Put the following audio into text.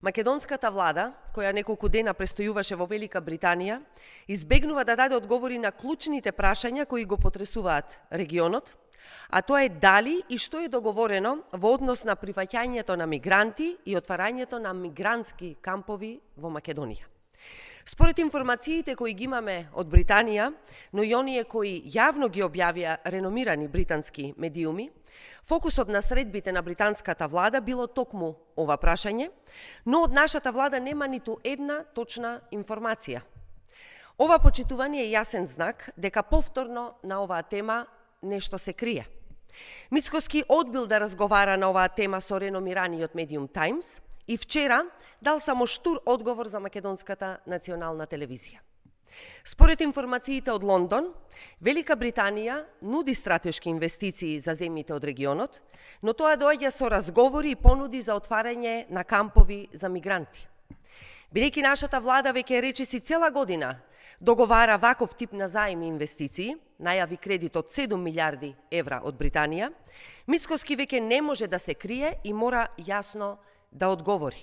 Македонската влада, која неколку дена престојуваше во Велика Британија, избегнува да даде одговори на клучните прашања кои го потресуваат регионот, а тоа е дали и што е договорено во однос на прифаќањето на мигранти и отварањето на мигрантски кампови во Македонија. Според информациите кои ги имаме од Британија, но и оние кои јавно ги објавија реномирани британски медиуми, фокусот на средбите на британската влада било токму ова прашање, но од нашата влада нема ниту една точна информација. Ова почитување е јасен знак дека повторно на оваа тема нешто се крие. Мицкоски одбил да разговара на оваа тема со реномираниот медиум Times и вчера дал само штур одговор за македонската национална телевизија. Според информациите од Лондон, Велика Британија нуди стратешки инвестиции за земјите од регионот, но тоа доаѓа со разговори и понуди за отварање на кампови за мигранти. Бидејќи нашата влада веќе речиси цела година договара ваков тип на заеми и инвестиции, најави кредит од 7 милиарди евра од Британија, Мицкоски веќе не може да се крие и мора јасно да одговори.